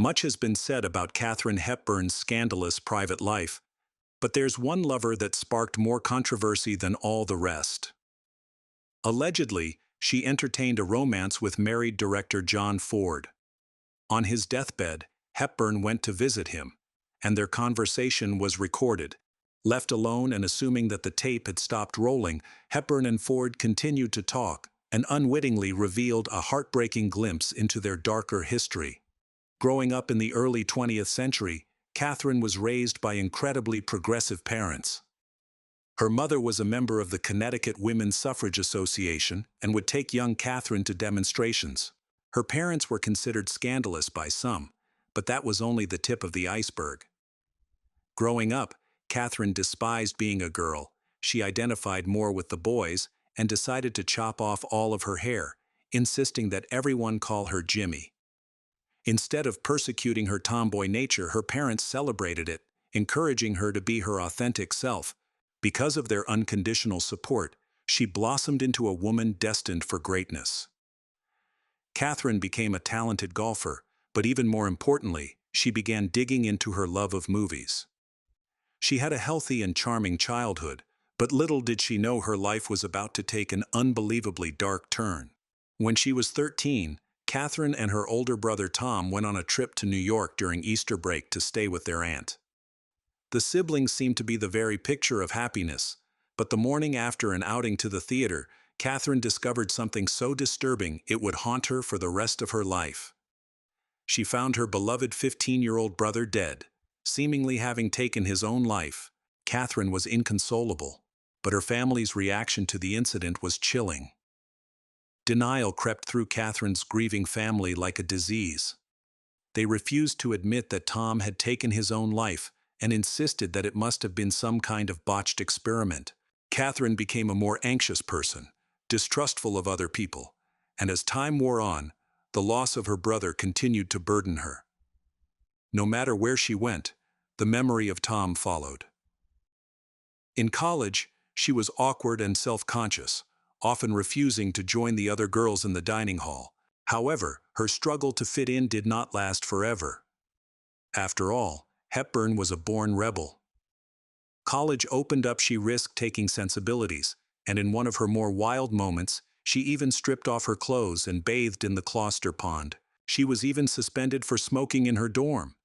Much has been said about Katharine Hepburn's scandalous private life, but there's one lover that sparked more controversy than all the rest. Allegedly, she entertained a romance with married director John Ford. On his deathbed, Hepburn went to visit him, and their conversation was recorded. Left alone and assuming that the tape had stopped rolling, Hepburn and Ford continued to talk and unwittingly revealed a heartbreaking glimpse into their darker history. Growing up in the early 20th century, Katharine was raised by incredibly progressive parents. Her mother was a member of the Connecticut Women's Suffrage Association and would take young Katharine to demonstrations. Her parents were considered scandalous by some, but that was only the tip of the iceberg. Growing up, Katharine despised being a girl. She identified more with the boys and decided to chop off all of her hair, insisting that everyone call her Jimmy. Instead of persecuting her tomboy nature, her parents celebrated it, encouraging her to be her authentic self. Because of their unconditional support, she blossomed into a woman destined for greatness. Katharine became a talented golfer, but even more importantly, she began digging into her love of movies. She had a healthy and charming childhood, but little did she know her life was about to take an unbelievably dark turn. When she was 13, Katharine and her older brother Tom went on a trip to New York during Easter break to stay with their aunt. The siblings seemed to be the very picture of happiness, but the morning after an outing to the theater, Katharine discovered something so disturbing it would haunt her for the rest of her life. She found her beloved 15-year-old brother dead, seemingly having taken his own life. Katharine was inconsolable, but her family's reaction to the incident was chilling. Denial crept through Katharine's grieving family like a disease. They refused to admit that Tom had taken his own life and insisted that it must have been some kind of botched experiment. Katharine became a more anxious person, distrustful of other people, and as time wore on, the loss of her brother continued to burden her. No matter where she went, the memory of Tom followed. In college, she was awkward and self-conscious, often refusing to join the other girls in the dining hall. However, her struggle to fit in did not last forever. After all, Hepburn was a born rebel. College opened up, she risked taking sensibilities, and in one of her more wild moments, she even stripped off her clothes and bathed in the Closter Pond. She was even suspended for smoking in her dorm.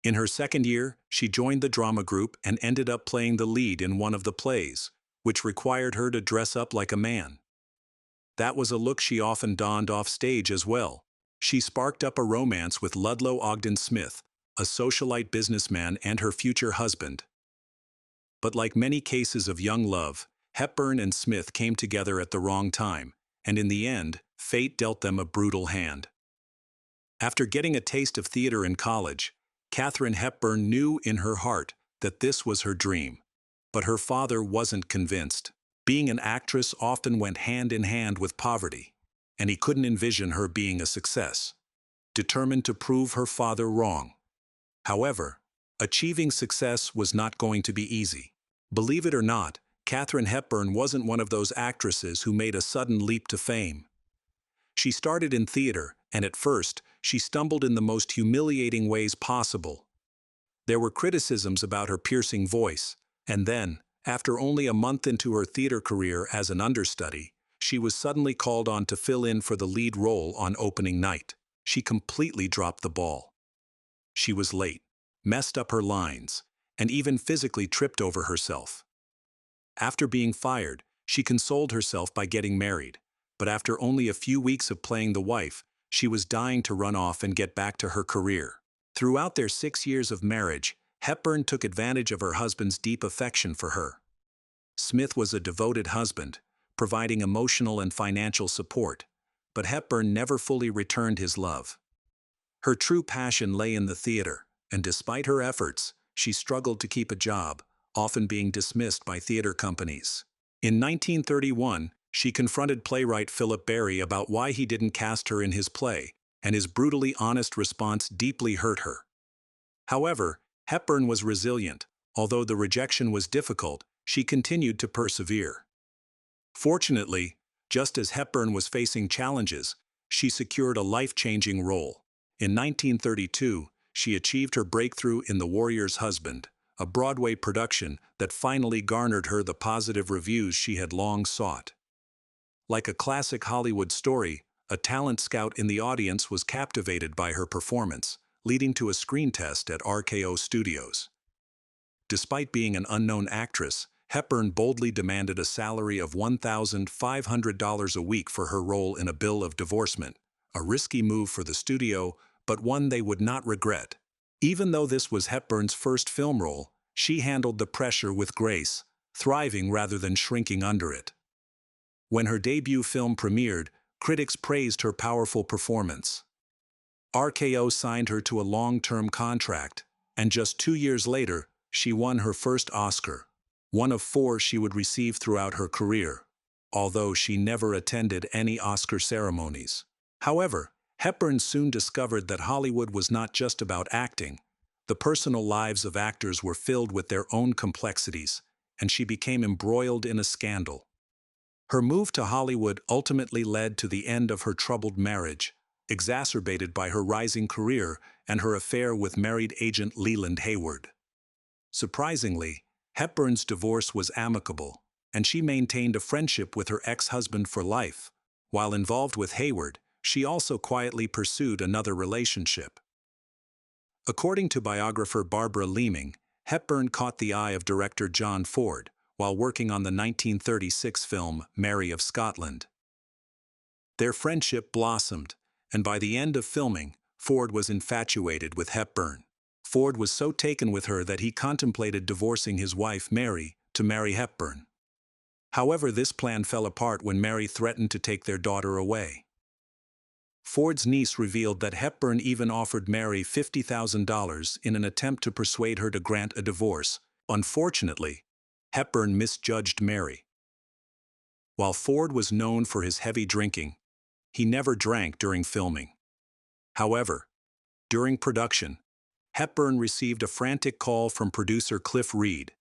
In her second year, she joined the drama group and ended up playing the lead in one of the plays, which required her to dress up like a man. That was a look she often donned off stage as well. She sparked up a romance with Ludlow Ogden Smith, a socialite businessman and her future husband. But like many cases of young love, Hepburn and Smith came together at the wrong time, and in the end, fate dealt them a brutal hand. After getting a taste of theater in college, Katharine Hepburn knew in her heart that this was her dream. But her father wasn't convinced. Being an actress often went hand in hand with poverty, and he couldn't envision her being a success. Determined to prove her father wrong. However, achieving success was not going to be easy. Believe it or not, Katharine Hepburn wasn't one of those actresses who made a sudden leap to fame. She started in theater, and at first, she stumbled in the most humiliating ways possible. There were criticisms about her piercing voice, and then, after only a month into her theater career as an understudy, she was suddenly called on to fill in for the lead role on opening night. She completely dropped the ball. She was late, messed up her lines, and even physically tripped over herself. After being fired, she consoled herself by getting married, but after only a few weeks of playing the wife, she was dying to run off and get back to her career. Throughout their 6 years of marriage, Hepburn took advantage of her husband's deep affection for her. Smith was a devoted husband, providing emotional and financial support, but Hepburn never fully returned his love. Her true passion lay in the theater, and despite her efforts, she struggled to keep a job, often being dismissed by theater companies. In 1931, she confronted playwright Philip Barry about why he didn't cast her in his play, and his brutally honest response deeply hurt her. However, Hepburn was resilient. Although the rejection was difficult, she continued to persevere. Fortunately, just as Hepburn was facing challenges, she secured a life-changing role. In 1932, she achieved her breakthrough in The Warrior's Husband, a Broadway production that finally garnered her the positive reviews she had long sought. Like a classic Hollywood story, a talent scout in the audience was captivated by her performance, leading to a screen test at RKO Studios. Despite being an unknown actress, Hepburn boldly demanded a salary of $1,500 a week for her role in A Bill of Divorcement, a risky move for the studio, but one they would not regret. Even though this was Hepburn's first film role, she handled the pressure with grace, thriving rather than shrinking under it. When her debut film premiered, critics praised her powerful performance. RKO signed her to a long-term contract, and just 2 years later, she won her first Oscar, one of 4 she would receive throughout her career, although she never attended any Oscar ceremonies. However, Hepburn soon discovered that Hollywood was not just about acting. The personal lives of actors were filled with their own complexities, and she became embroiled in a scandal. Her move to Hollywood ultimately led to the end of her troubled marriage, exacerbated by her rising career and her affair with married agent Leland Hayward. Surprisingly, Hepburn's divorce was amicable, and she maintained a friendship with her ex-husband for life. While involved with Hayward, she also quietly pursued another relationship. According to biographer Barbara Leeming, Hepburn caught the eye of director John Ford while working on the 1936 film Mary of Scotland. Their friendship blossomed, and by the end of filming, Ford was infatuated with Hepburn. Ford was so taken with her that he contemplated divorcing his wife Mary to marry Hepburn. However, this plan fell apart when Mary threatened to take their daughter away. Ford's niece revealed that Hepburn even offered Mary $50,000 in an attempt to persuade her to grant a divorce. Unfortunately, Hepburn misjudged Mary. While Ford was known for his heavy drinking, he never drank during filming. However, during production, Hepburn received a frantic call from producer Cliff Reed,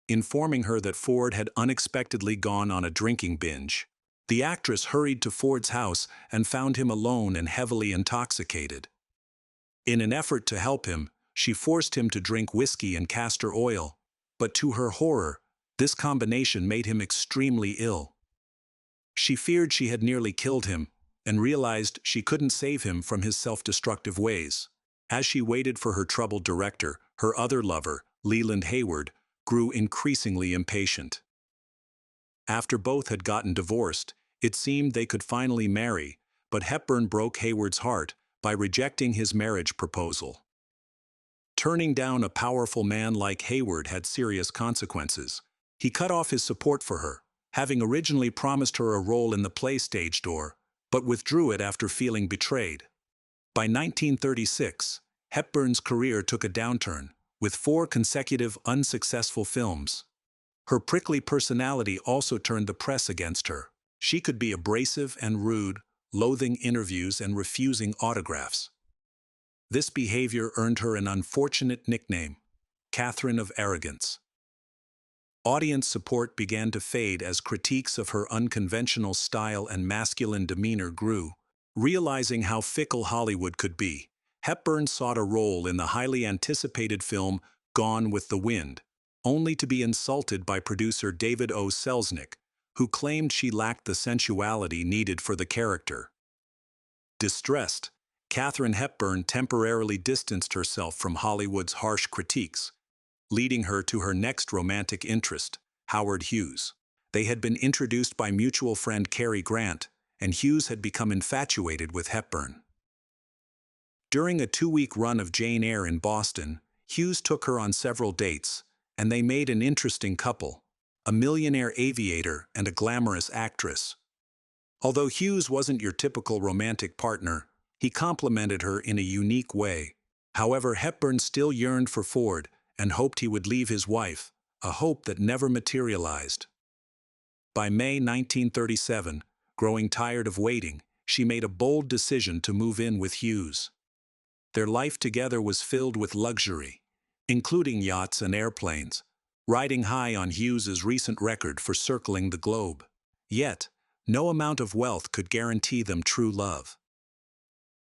informing her that Ford had unexpectedly gone on a drinking binge. The actress hurried to Ford's house and found him alone and heavily intoxicated. In an effort to help him, she forced him to drink whiskey and castor oil, but to her horror, this combination made him extremely ill. She feared she had nearly killed him and realized she couldn't save him from his self-destructive ways. As she waited for her troubled director, her other lover, Leland Hayward, grew increasingly impatient. After both had gotten divorced, it seemed they could finally marry, but Hepburn broke Hayward's heart by rejecting his marriage proposal. Turning down a powerful man like Hayward had serious consequences. He cut off his support for her, having originally promised her a role in the play stage door, but withdrew it after feeling betrayed. By 1936, Hepburn's career took a downturn, with 4 consecutive unsuccessful films. Her prickly personality also turned the press against her. She could be abrasive and rude, loathing interviews and refusing autographs. This behavior earned her an unfortunate nickname, Katharine of Arrogance. Audience support began to fade as critiques of her unconventional style and masculine demeanor grew. Realizing how fickle Hollywood could be, Hepburn sought a role in the highly anticipated film Gone with the Wind, only to be insulted by producer David O. Selznick, who claimed she lacked the sensuality needed for the character. Distressed, Katharine Hepburn temporarily distanced herself from Hollywood's harsh critiques, leading her to her next romantic interest, Howard Hughes. They had been introduced by mutual friend Cary Grant, and Hughes had become infatuated with Hepburn. During a 2-week run of Jane Eyre in Boston, Hughes took her on several dates, and they made an interesting couple, a millionaire aviator and a glamorous actress. Although Hughes wasn't your typical romantic partner, he complimented her in a unique way. However, Hepburn still yearned for Ford and hoped he would leave his wife, a hope that never materialized. By May 1937, growing tired of waiting, she made a bold decision to move in with Hughes. Their life together was filled with luxury, including yachts and airplanes, riding high on Hughes's recent record for circling the globe. Yet, no amount of wealth could guarantee them true love.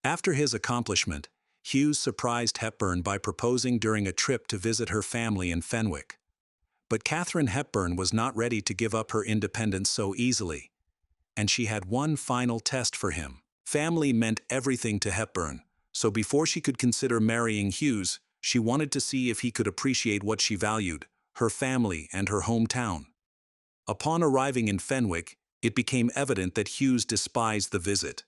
After his accomplishment, Hughes surprised Hepburn by proposing during a trip to visit her family in Fenwick. But Katharine Hepburn was not ready to give up her independence so easily. And she had one final test for him. Family meant everything to Hepburn, so before she could consider marrying Hughes, she wanted to see if he could appreciate what she valued, her family and her hometown. Upon arriving in Fenwick, it became evident that Hughes despised the visit.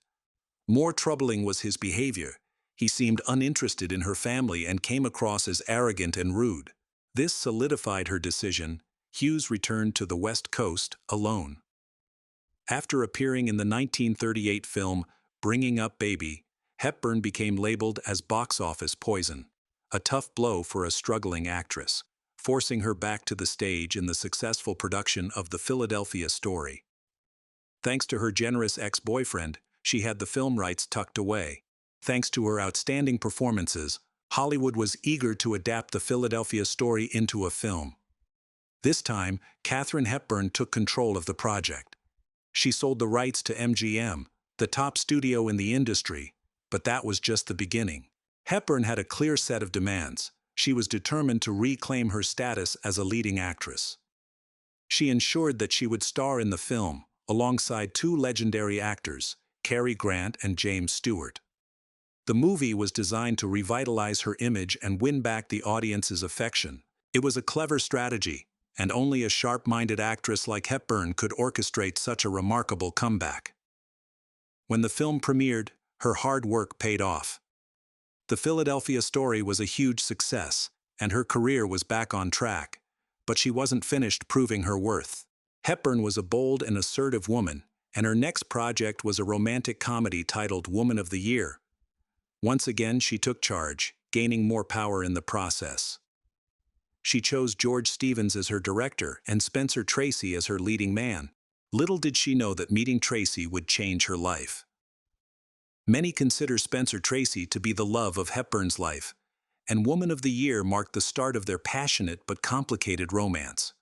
More troubling was his behavior. He seemed uninterested in her family and came across as arrogant and rude. This solidified her decision. Hughes returned to the West Coast alone. After appearing in the 1938 film Bringing Up Baby, Hepburn became labeled as box office poison, a tough blow for a struggling actress, forcing her back to the stage in the successful production of The Philadelphia Story. Thanks to her generous ex-boyfriend, she had the film rights tucked away. Thanks to her outstanding performances, Hollywood was eager to adapt The Philadelphia Story into a film. This time, Katharine Hepburn took control of the project. She sold the rights to MGM, the top studio in the industry, but that was just the beginning. Hepburn had a clear set of demands. She was determined to reclaim her status as a leading actress. She ensured that she would star in the film, alongside two legendary actors, Cary Grant and James Stewart. The movie was designed to revitalize her image and win back the audience's affection. It was a clever strategy, and only a sharp-minded actress like Hepburn could orchestrate such a remarkable comeback. When the film premiered, her hard work paid off. The Philadelphia Story was a huge success, and her career was back on track, but she wasn't finished proving her worth. Hepburn was a bold and assertive woman, and her next project was a romantic comedy titled Woman of the Year. Once again, she took charge, gaining more power in the process. She chose George Stevens as her director and Spencer Tracy as her leading man. Little did she know that meeting Tracy would change her life. Many consider Spencer Tracy to be the love of Hepburn's life, and Woman of the Year marked the start of their passionate but complicated romance.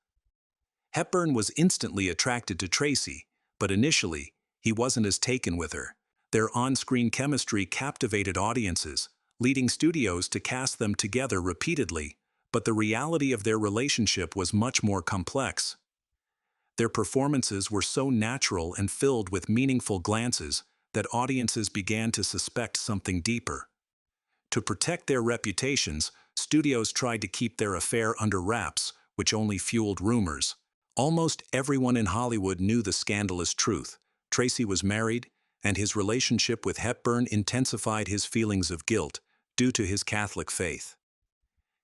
Hepburn was instantly attracted to Tracy, but initially, he wasn't as taken with her. Their on-screen chemistry captivated audiences, leading studios to cast them together repeatedly, but the reality of their relationship was much more complex. Their performances were so natural and filled with meaningful glances that audiences began to suspect something deeper. To protect their reputations, studios tried to keep their affair under wraps, which only fueled rumors. Almost everyone in Hollywood knew the scandalous truth. Tracy was married, and his relationship with Hepburn intensified his feelings of guilt due to his Catholic faith.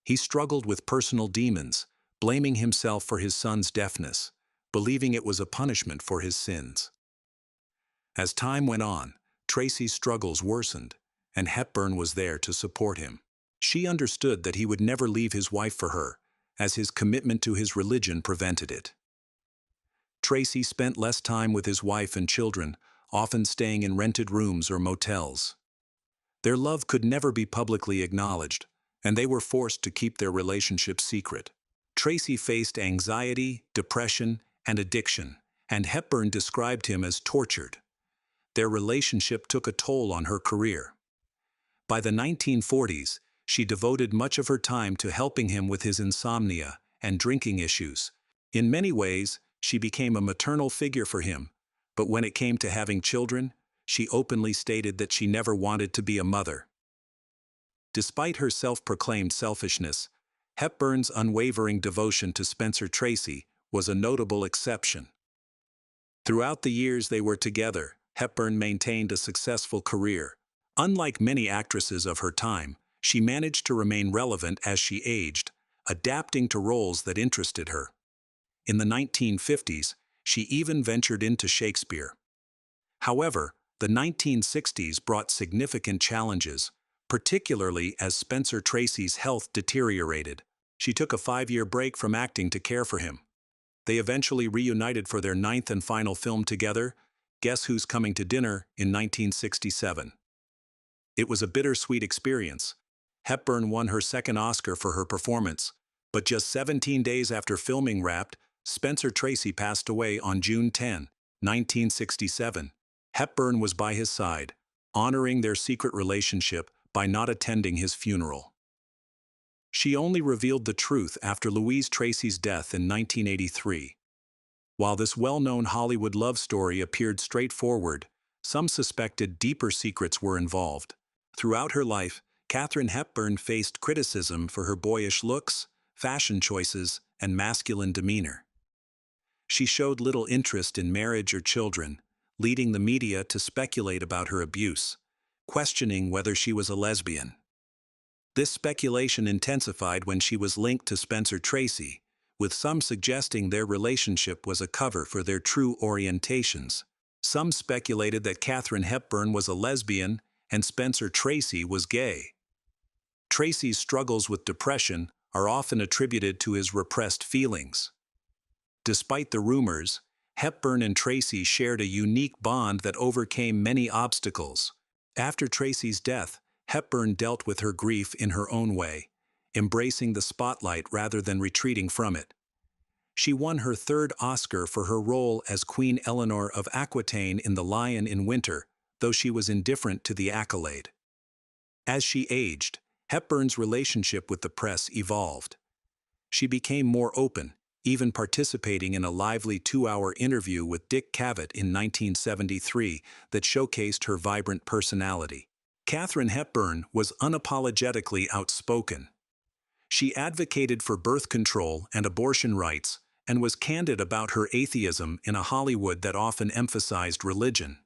He struggled with personal demons, blaming himself for his son's deafness, believing it was a punishment for his sins. As time went on, Tracy's struggles worsened, and Hepburn was there to support him. She understood that he would never leave his wife for her, as his commitment to his religion prevented it. Tracy spent less time with his wife and children, often staying in rented rooms or motels. Their love could never be publicly acknowledged, and they were forced to keep their relationship secret. Tracy faced anxiety, depression, and addiction, and Hepburn described him as tortured. Their relationship took a toll on her career. By the 1940s, she devoted much of her time to helping him with his insomnia and drinking issues. In many ways, she became a maternal figure for him, but when it came to having children, she openly stated that she never wanted to be a mother. Despite her self-proclaimed selfishness, Hepburn's unwavering devotion to Spencer Tracy was a notable exception. Throughout the years they were together, Hepburn maintained a successful career. Unlike many actresses of her time, she managed to remain relevant as she aged, adapting to roles that interested her. In the 1950s, she even ventured into Shakespeare. However, the 1960s brought significant challenges, particularly as Spencer Tracy's health deteriorated. She took a 5-year break from acting to care for him. They eventually reunited for their 9th and final film together, Guess Who's Coming to Dinner, in 1967. It was a bittersweet experience. Hepburn won her second Oscar for her performance, but just 17 days after filming wrapped, Spencer Tracy passed away on June 10, 1967. Hepburn was by his side, honoring their secret relationship by not attending his funeral. She only revealed the truth after Louise Tracy's death in 1983. While this well-known Hollywood love story appeared straightforward, some suspected deeper secrets were involved. Throughout her life, Katharine Hepburn faced criticism for her boyish looks, fashion choices, and masculine demeanor. She showed little interest in marriage or children, leading the media to speculate about her abuse, questioning whether she was a lesbian. This speculation intensified when she was linked to Spencer Tracy, with some suggesting their relationship was a cover for their true orientations. Some speculated that Katharine Hepburn was a lesbian and Spencer Tracy was gay. Tracy's struggles with depression are often attributed to his repressed feelings. Despite the rumors, Hepburn and Tracy shared a unique bond that overcame many obstacles. After Tracy's death, Hepburn dealt with her grief in her own way, embracing the spotlight rather than retreating from it. She won her third Oscar for her role as Queen Eleanor of Aquitaine in The Lion in Winter, though she was indifferent to the accolade. As she aged, Hepburn's relationship with the press evolved. She became more open, even participating in a lively 2-hour interview with Dick Cavett in 1973 that showcased her vibrant personality. Katharine Hepburn was unapologetically outspoken. She advocated for birth control and abortion rights and was candid about her atheism in a Hollywood that often emphasized religion.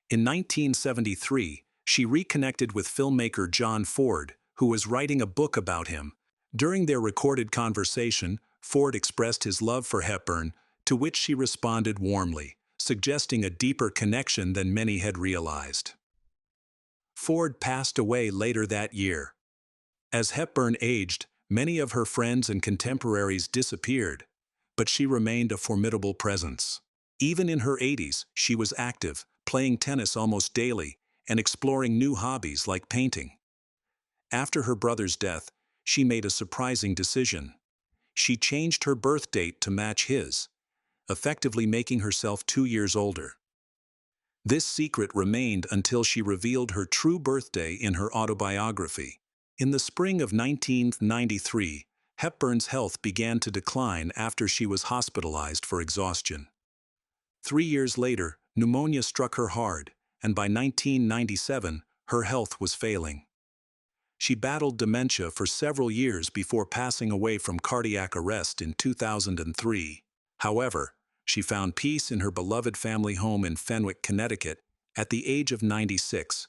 In 1973, she reconnected with filmmaker John Ford, who was writing a book about him. During their recorded conversation, Ford expressed his love for Hepburn, to which she responded warmly, suggesting a deeper connection than many had realized. Ford passed away later that year. As Hepburn aged, many of her friends and contemporaries disappeared, but she remained a formidable presence. Even in her 80s, she was active, playing tennis almost daily, and exploring new hobbies like painting. After her brother's death, she made a surprising decision. She changed her birth date to match his, effectively making herself 2 years older. This secret remained until she revealed her true birthday in her autobiography. In the spring of 1993, Hepburn's health began to decline after she was hospitalized for exhaustion. 3 years later, pneumonia struck her hard, and by 1997, her health was failing. She battled dementia for several years before passing away from cardiac arrest in 2003. However, she found peace in her beloved family home in Fenwick, Connecticut, at the age of 96,